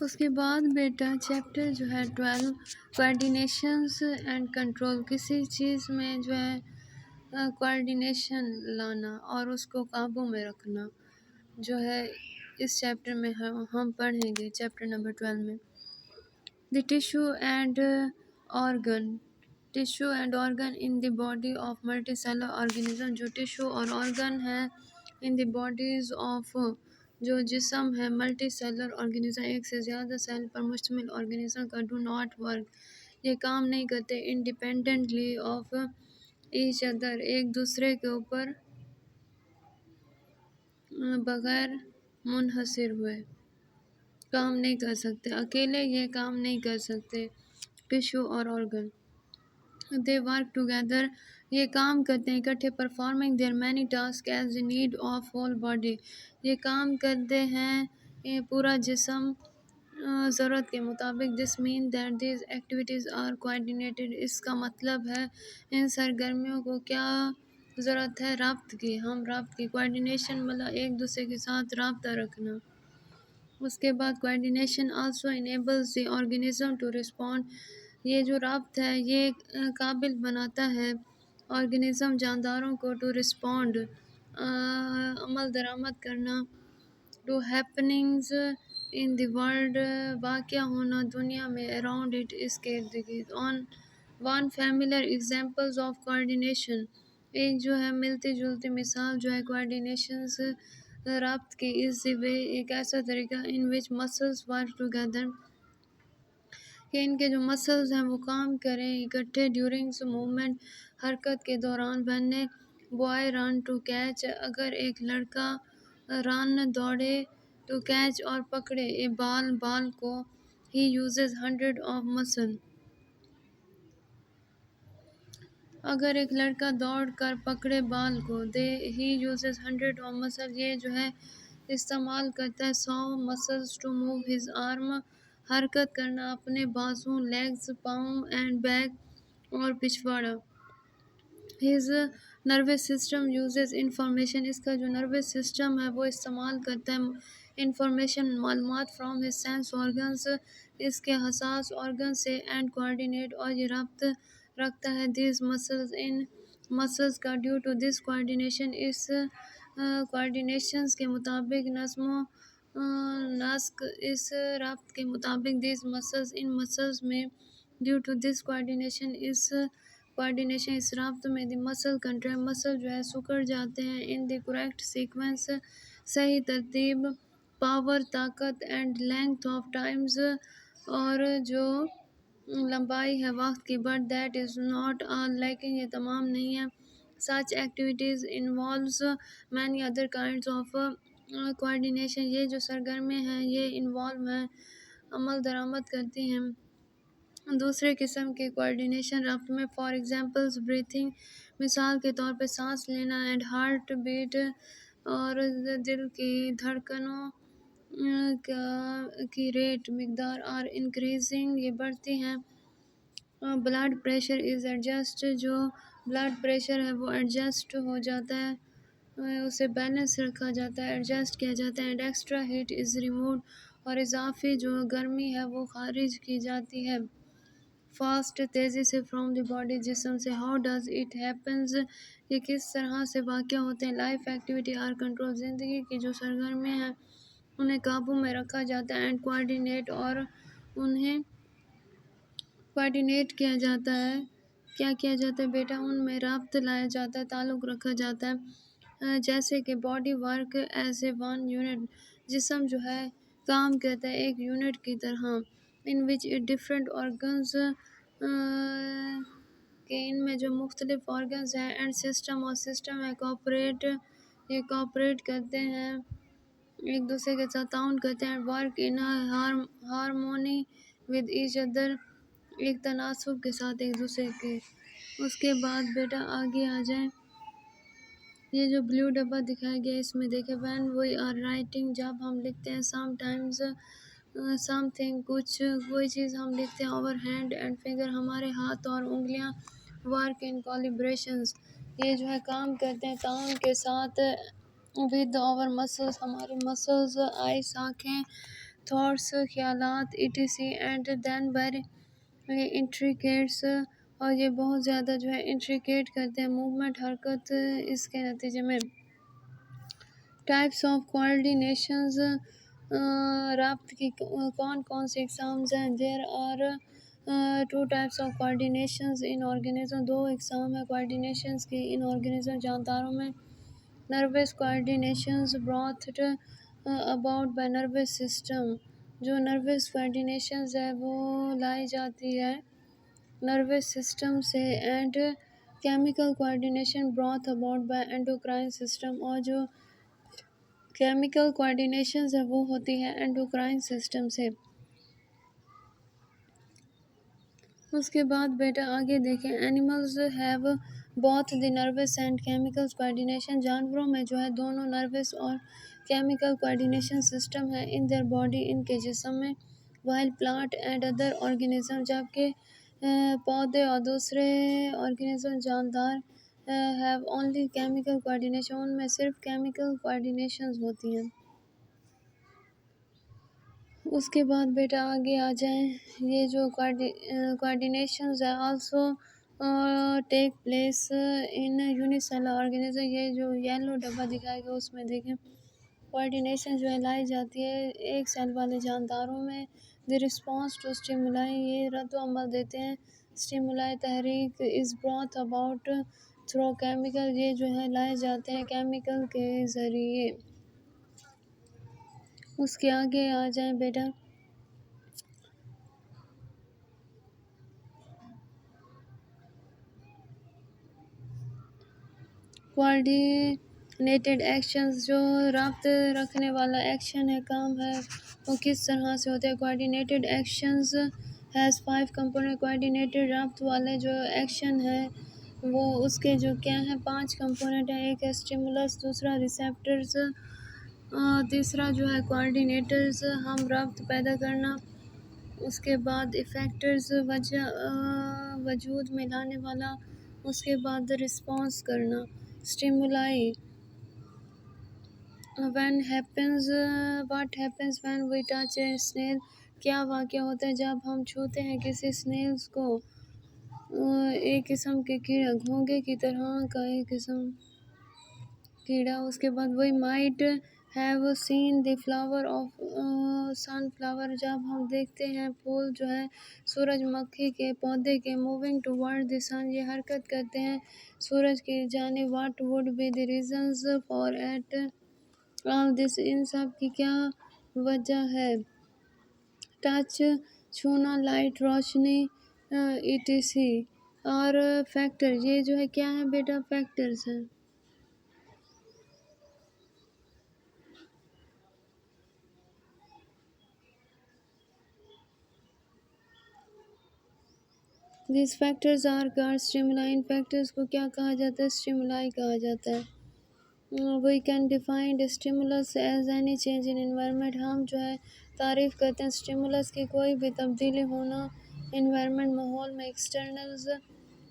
اس کے بعد بیٹا چیپٹر جو ہے 12 کوآرڈینیشنز اینڈ کنٹرول، کسی چیز میں جو ہے کوآرڈینیشن لانا اور اس کو قابو میں رکھنا جو ہے اس چیپٹر میں ہم پڑھیں گے چیپٹر نمبر 12 میں۔ The tissue and organ, tissue and organ in the body of multicellular organism, جو ٹیشو اور آرگن ہے ان دی باڈیز آف، جو جسم ہے ملٹی سیلر آرگنزم، ایک سے زیادہ سیل پر مشتمل آرگنزم کا، ڈو ناٹ ورک، یہ کام نہیں کرتے، انڈیپینڈنٹلی آف ایچ ادر، ایک دوسرے کے اوپر بغیر منحصر ہوئے کام نہیں کر سکتے، اکیلے یہ کام نہیں کر سکتے ٹیشو اور آرگن۔ دے ورک ٹوگیدر، یہ کام کرتے ہیں اکٹھے، performing their many task as the need of whole body, یہ کام کرتے ہیں یہ پورا جسم ضرورت کے مطابق۔ This mean that these activities are coordinated, اس کا مطلب ہے ان سرگرمیوں کو کیا ضرورت ہے، ربط کی، ہم ربط کی، کوآرڈینیشن مطلب ایک دوسرے کے ساتھ رابطہ رکھنا۔ اس کے بعد coordination also enables the organism to respond, یہ جو رابط ہے یہ قابل بناتا ہے آرگنزم جانداروں کو ٹو ریسپونڈ، عمل درآمد کرنا، to happenings in the world, واقع ہونا دنیا میں، اراؤنڈ اٹ، اس کے ارد گرد۔ On one familiar examples of coordination, ایک جو ہے ملتی جلتی مثال جو ہے کوآرڈینیشنز رابط کی، از دی وے، ایک ایسا طریقہ، ان وچ مسلز ورک ٹوگیدر، کہ ان کے جو مسلز ہیں وہ کام کریں اکٹھے، ڈیورنگ موومنٹ، حرکت کے دوران، when a boy run to catch, اگر ایک لڑکا رن دوڑے، ٹو کیچ اور پکڑے، اے بال بال کو، ہی یوزز 100 آف مسل، اگر ایک لڑکا دوڑ کر پکڑے بال کو، ہی یوزز 100 آف مسل، یہ جو ہے استعمال کرتا ہے 100 muscles to move his arm, حرکت کرنا اپنے بازو، لیگز پاؤں، اینڈ بیک اور پچھواڑا۔ His nervous system uses information, اس کا جو نروس سسٹم ہے وہ استعمال کرتا ہے انفارمیشن، معلومات، فرام ہز سینس آرگنز، اس کے حساس آرگن سے، اینڈ کوآرڈینیٹ، اور یہ ربط رکھتا ہے دیز مسلز، ان مسلز کا، ڈیو ٹو دس کوآرڈینیشن، اس کوآرڈینیشنز کے مطابق، نظم و نسق، اس ربط کے مطابق، دیز مسلز، ان مسلز میں، ڈیو ٹو دس کوآرڈینیشن، اس کوآرڈینیشن، اس رابط میں، دی مسل کنٹریکٹ، مسل جو ہے سکڑ جاتے ہیں، ان دی کریکٹ سیکوینس، صحیح ترتیب، پاور طاقت، اینڈ لینگتھ آف ٹائمز، اور جو لمبائی ہے وقت کی، but that is not all, لیکن یہ تمام نہیں ہے، such activities involves many other kinds of coordination, یہ جو سرگرمیاں ہیں یہ انوالو ہیں، عمل درآمد کرتی ہیں دوسرے قسم کے کوآرڈینیشن ربط میں، فار ایگزامپلز بریتھنگ، مثال کے طور پہ سانس لینا، اینڈ ہارٹ بیٹ، اور دل کی دھڑکنوں کی ریٹ، مقدار، آر انکریزنگ، یہ بڑھتی ہیں، بلڈ پریشر از ایڈجسٹ، جو بلڈ پریشر ہے وہ ایڈجسٹ ہو جاتا ہے، اسے بیلنس رکھا جاتا ہے، ایڈجسٹ کیا جاتا ہے، and extra heat is removed, اور اضافی جو گرمی ہے وہ خارج کی جاتی ہے، فاسٹ، تیزی سے، فرام دی باڈی، جسم سے، ہاؤ ڈز اٹ ہیپنز، یہ کس طرح سے واقع ہوتے ہیں، لائف ایکٹیویٹی آر کنٹرول، زندگی کی جو سرگرمیاں ہیں انہیں قابو میں رکھا جاتا ہے، اینڈ کوآرڈینیٹ، اور انہیں کوآرڈینیٹ کیا جاتا ہے، کیا کیا جاتا ہے بیٹا، ان میں ربط لایا جاتا ہے، تعلق رکھا جاتا ہے، جیسے کہ body work as a one unit, جسم جو ہے کام کرتا ہے ایک یونٹ کی طرح، ان وچ ڈفرینٹ آرگنز، کہ ان میں جو مختلف آرگنز ہیں، اینڈ سسٹم، اور سسٹم ہے، کوآپریٹ، یہ کوآپریٹ کرتے ہیں ایک دوسرے کے ساتھ تعاون کرتے ہیں، work in harmony with each other, ایک تناسب کے ساتھ ایک دوسرے کے۔ اس کے بعد بیٹا آگے آ جائیں، یہ جو بلیو ڈبہ دکھایا گیا اس میں دیکھیں، وین وی آر رائٹنگ، جب ہم لکھتے ہیں، سم ٹائمز سم تھنگ، کچھ کوئی چیز ہم لکھتے ہیں، اوور ہینڈ اینڈ فنگر، ہمارے ہاتھ اور انگلیاں، ورک ان کولیبریشنز، یہ جو ہے کام کرتے ہیں تعاون کے ساتھ، ود آور مسلز، ہماری مسلز، آئیز آنکھیں، thoughts, خیالات etc and then very intricates اور یہ بہت زیادہ جو ہے انٹریکیٹ کرتے ہیں موومنٹ حرکت اس کے نتیجے میں ٹائپس آف کوآرڈینیشنز رابط کی کون کون سی اقسامز ہیں there are two types of coordinations in organism دو اقسام ہیں کوآرڈینیشنز کی ان آرگینزم جانداروں میں nervous coordinations brought about by nervous system جو نروس کوآرڈینیشنز ہے وہ لائی جاتی ہے نروس سسٹم سے and chemical coordination brought about by endocrine system اور جو کیمیکل کوآرڈینیشنز ہے وہ ہوتی ہے اینڈوکرائن سسٹم سے اس کے بعد بیٹا آگے دیکھیں animals have both the nervous and chemical coordination جانوروں میں جو ہے دونوں نروس اور کیمیکل کوآرڈینیشن سسٹم ہے ان دیئر باڈی ان کے جسم میں while plant and other organism جبکہ پودے اور دوسرے آرگینزم جاندار ہیو اونلی کیمیکل کوآرڈینیشن ان میں صرف کیمیکل کوآرڈینیشنز ہوتی ہیں اس کے بعد بیٹا آگے آ جائیں یہ جو کوآرڈینیشنز ہے also take place in unicellular organism یہ جو یلو ڈبہ دکھائے گا اس میں دیکھیں کوآرڈینیشن جو ہے لائی جاتی ہے ایک سیل والے جانداروں میں دی رسپانس ٹو اسٹیمولائی یہ رد و عمل دیتے ہیں اسٹیمولائی تحریک از براتھ اباؤٹ تھرو کیمیکل یہ جو ہے لائے جاتے ہیں کیمیکل کے ذریعے اس کے آگے آ جائیں بیٹا کوآرڈینیٹڈ ایکشنز جو رابط رکھنے والا ایکشن ہے کام ہے وہ کس طرح سے ہوتے ہیں coordinated actions has 5 component coordinated رابط والے جو ایکشن ہے وہ اس کے جو کیا ہیں 5 کمپوننٹ ہیں ایک ہے اسٹیمولس دوسرا ریسیپٹرز تیسرا جو ہے کوآرڈینیٹرز ہم رابط پیدا کرنا اس کے بعد ایفیکٹرز وجود میں لانے والا اس کے بعد رسپانس کرنا stimuli what happens when we touch a snail کیا واقعہ ہوتا ہے جب ہم چھوتے ہیں کسی اسنیلز کو ایک قسم کے کیڑا گھونگے کی طرح کا ایک قسم کیڑا اس کے بعد وہی might have seen the flower of sunflower جب ہم دیکھتے ہیں پھول جو ہے سورج مکھی کے پودے کے موونگ ٹوورڈ دی سن یہ حرکت کرتے ہیں سورج کی جانب what would be the reasons for at all this ان سب کی کیا وجہ ہے ٹچ چھونا لائٹ روشنی etc اور فیکٹر یہ جو ہے کیا ہے بیٹا فیکٹرز ہیں دیز فیکٹرز آر کار اسٹیمولائی ان فیکٹرز کو کیا کہا جاتا ہے اسٹیمولائی کہا جاتا ہے we can define stimulus as any change in environment ہم جو ہے تعریف کرتے ہیں اسٹیمولس کی کوئی بھی تبدیلی ہونا انوائرمنٹ ماحول میں ایکسٹرنلز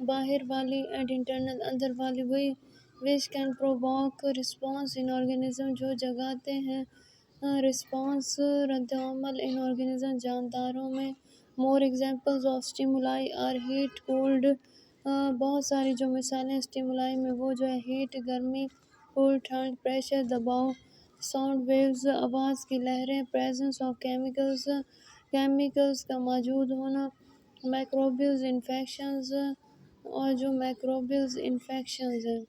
باہر والی اینڈ انٹرنل اندر والی we which can provoke response in organism جو جگاتے ہیں رسپانس رد عمل ان آرگینزم جانداروں میں more examples of stimuli are heat cold بہت ساری جو مثالیں اسٹیمولائی میں وہ جو ہے ہیٹ گرمی کول ٹھنڈ پریشر دباؤ ساؤنڈ ویوز آواز کی لہریں پریزنس آف کیمیکلز کا موجود ہونا مائکروبیلز انفیکشنز اور جو مائکروبیلز انفیکشنز ہیں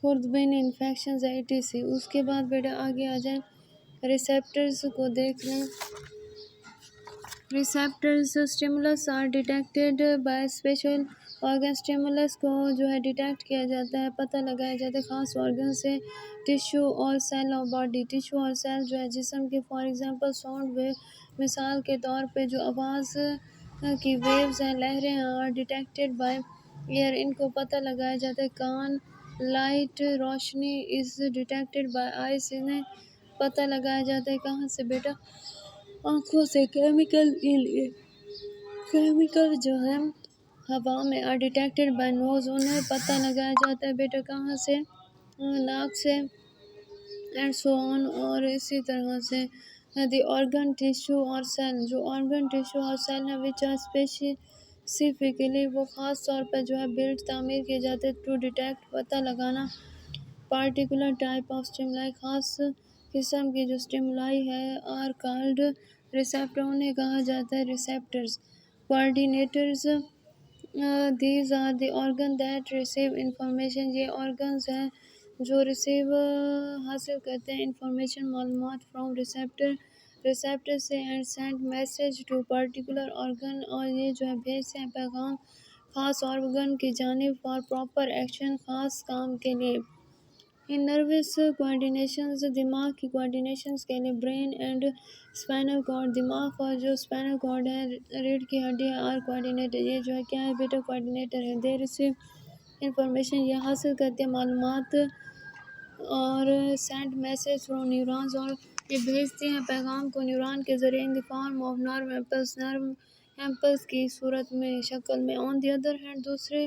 خوردبین انفیکشنز etc اس کے بعد بیٹا آگے آ جائیں ریسیپٹرز کو دیکھ لیں receptors stimulus are detected by special organ stimulus کو جو ہے ڈیٹیکٹ کیا جاتا ہے پتہ لگایا جاتا ہے خاص آرگن سے ٹیشو اور سیل آف باڈی ٹیشو اور سیل جو ہے جسم کے فار ایگزامپل ساؤنڈ ویو مثال کے طور پہ جو آواز کی ویوز ہیں لہریں ہیں اور ڈیٹیکٹیڈ بائی ایئر ان کو پتہ لگایا جاتا ہے کان لائٹ روشنی از ڈیٹیکٹیڈ بائی آئیز انہیں پتہ لگایا جاتا ہے کہاں سے بیٹا آنکھوں سے کیمیکل جو ہے ہوا میں آر ڈیٹیکٹیڈ بائی نوز انہیں پتہ لگایا جاتا ہے بیٹا کہاں سے ناک سے اینڈ سو آن. اور اسی طرح سے دی آرگن ٹیشو اور سیل، جو آرگن ٹیشو اور سیل ہیں وچ آر اسپیسیفکلی، وہ خاص طور پر جو ہے بلڈ تعمیر کیے جاتے ٹو ڈیٹیکٹ، پتہ لگانا پارٹیکولر ٹائپ آف اسٹیمولائی، خاص قسم کی جو اسٹیمولائی ہے، آر کالڈ ریسیپٹر، انہیں کہا جاتا ہے receptors. Coordinators, these are the organ that receive information, یہ آرگنز ہیں جو حاصل کرتے ہیں انفارمیشن، معلومات فرام ریسیپٹر سے، and send message to particular organ, اور یہ جو ہے بھیجتے ہیں پیغام خاص آرگن کی جانب فار پراپر ایکشن، خاص کام کے لیے. ان نروس کوآرڈینیشنز، دماغ کی کوآرڈینیشنز کے لیے برین اینڈ اسپائنل کارڈ، دماغ اور جو اسپائنل کارڈ ہے، ریڑھ کی ہڈی ہے، آر کوآرڈینیٹر، یہ جو ہے کیا ہے بیٹا کوآرڈینیٹر ہے. دے ریسیو انفارمیشن، یہ حاصل کرتے ہیں معلومات، اور سینڈ میسج فرام نیورونز، اور یہ بھیجتے ہیں پیغام کو نیورون کے ذریعے in the form of nerve impulse, nerve impulse کی صورت میں، شکل میں. آن دی ادر ہینڈ، دوسری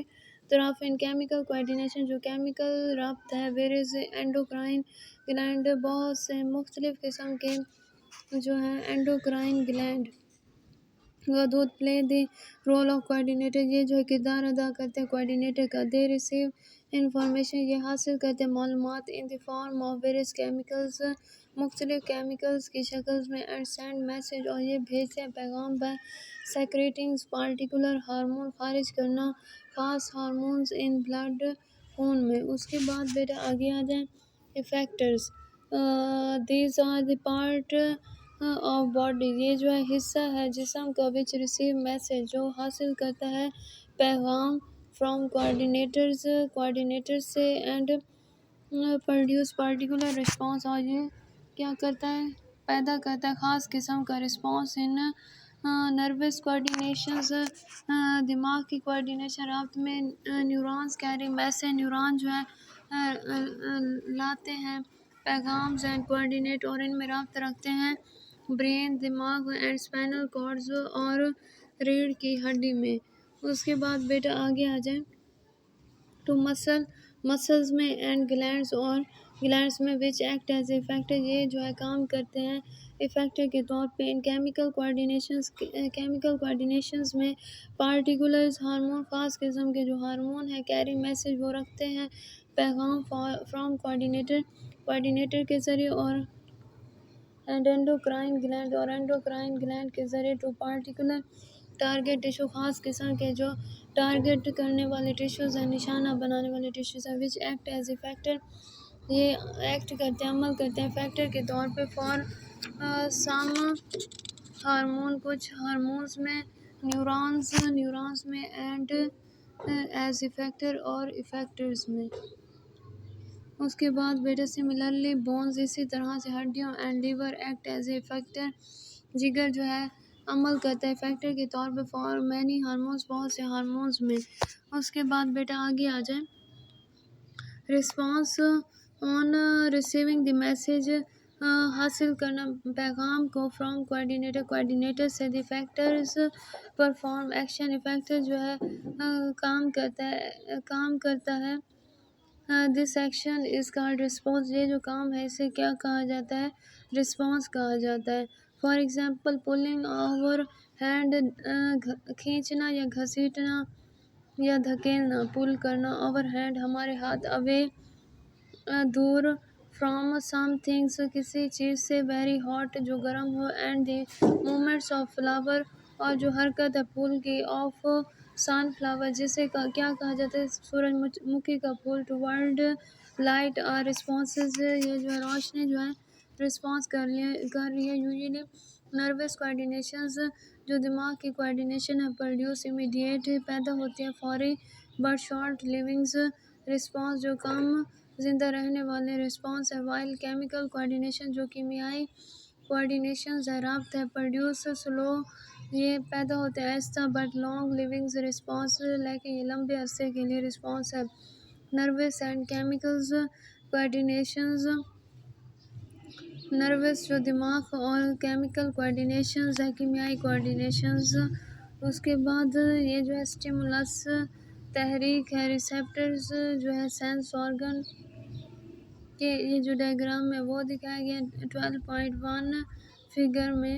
طرف ان کیمیکل کوآرڈینیشن، جو کیمیکل ربط ہے، ویر از اینڈوکرائن گلینڈ، بہت سے مختلف قسم کے جو ہیں اینڈوکرائن گلینڈ غدود play the role of coordinator, یہ جو ہے کردار ادا کرتے ہیں کوآرڈینیٹر کا. دے ریسیو انفارمیشن، یہ حاصل کرتے ہیں معلومات ان the form of various chemicals, مختلف کیمیکلز کی شکل میں، اینڈ سینڈ میسج، اور یہ بھیجتے ہیں پیغام بائی سیکریٹنگ پارٹیکولر ہارمون، خارج کرنا خاص ہارمونز ان بلڈ، خون میں. اس کے بعد بیٹا آگے آ جائیں. Effectors, these are the part of body, یہ جو ہے حصہ ہے جسم کا وچ ریسیو میسج، جو حاصل کرتا ہے پیغام فرام کوآرڈینیٹرز، کوآرڈینیٹر سے، اینڈ پروڈیوس پارٹیکولر رسپانس، اور یہ کیا کرتا ہے، پیدا کرتا ہے خاص قسم کا رسپانس. ان نروس کوآرڈینیشنز، دماغ کی کوآرڈینیشن رابط میں، نیورونز کیری میسج، نیورون جو ہے لاتے ہیں پیغامز، اینڈ کوآرڈینیٹ، اور ان میں رابط رکھتے ہیں برین، دماغ، اینڈ اسپائنل کارڈز، اور ریڑھ کی ہڈی میں. اس کے بعد بیٹا آگے آ جائیں ٹو مسلز میں، اینڈ گلینڈز، اور گلینڈز میں، وچ ایکٹ ایز افیکٹر، یہ جو ہے کام کرتے ہیں افیکٹر کے طور پہ. ان کیمیکل کوآرڈینیشنز میں، پارٹیکولرز ہارمون، خاص قسم کے جو ہارمون ہیں، کیری میسج، وہ رکھتے ہیں پیغام فرام کوآرڈینیٹر کے ذریعے، اور اینڈ اینڈوکرائن گلینڈ، اور اینڈوکرائن گلینڈ کے ذریعے ٹو پارٹیکولر ٹارگیٹ ٹیشو، خاص قسم کے جو ٹارگیٹ کرنے والے ٹیشوز ہیں، نشانہ بنانے والے ٹیشوز ہیں، وچ ایکٹ ایز افیکٹر، یہ ایکٹ کرتے ہیں، عمل کرتے ہیں فیکٹر کے طور پہ فار سم ہارمون، کچھ ہارمونز میں، نیورونز میں، اینڈ ایز افیکٹر، اور افیکٹرز میں. اس کے بعد بیٹا سملرلی بونز، اسی طرح سے ہڈیوں، and liver act as a factor, جگر جو ہے عمل کرتا ہے فیکٹر کے طور پہ فار مینی ہارمونز، بہت سے ہارمونز میں. اس کے بعد بیٹا آگے آ جائیں. Response on receiving the message, حاصل کرنا پیغام کو فرام کوآرڈینیٹر، کوآرڈینیٹر سے. دی فیکٹرز پرفارم ایکشن، افیکٹر جو ہے کام کرتا ہے. This action is called response, یہ جو کام ہے اسے کیا کہا جاتا ہے، رسپانس کہا جاتا ہے. For example pulling our hand, کھینچنا یا گھسیٹنا یا دھکیلنا. پل کرنا، آور ہینڈ ہمارے ہاتھ، اوے دور، فرام سم تھنگس کسی چیز سے، ویری ہاٹ جو گرم ہو، and the movements of flower, اور جو حرکت ہے پھول کی، آف سن فلاور، جسے کیا کہا جاتا ہے، سورج مکھی کا پھول. ٹوورڈ لائٹ آر رسپانسز، یہ جو ہے روشنی جو ہے رسپانس کر رہی ہے. یوزلی نروس کوآرڈینیشنز، جو دماغ کی کوآرڈینیشن ہے، پروڈیوس امیڈیٹ، پیدا ہوتی ہے فوری، بٹ شارٹ لیونگز رسپانس، جو کم زندہ رہنے والے رسپانس ہے. وائل کیمیکل کوآرڈینیشن، جو کیمیائی کوآرڈینیشنز ہے، رابط ہے، پروڈیوس سلو، یہ پیدا ہوتے ہیں آہستہ، بٹ لانگ لیونگز رسپانس، لیکن یہ لمبے عرصے کے لیے رسپانس ہے. نروس اینڈ کیمیکلز کوآرڈینیشنز، نروس جو دماغ، اور کیمیکل کوآرڈینیشنز ہے، کیمیائی کوآرڈینیشنز. اس کے بعد یہ جو ہے اسٹیمولس، تحریک ہے، ریسیپٹرز جو ہے سینس آرگن، کہ یہ جو ڈائیگرام ہے وہ دکھایا گیا 12.1 فگر میں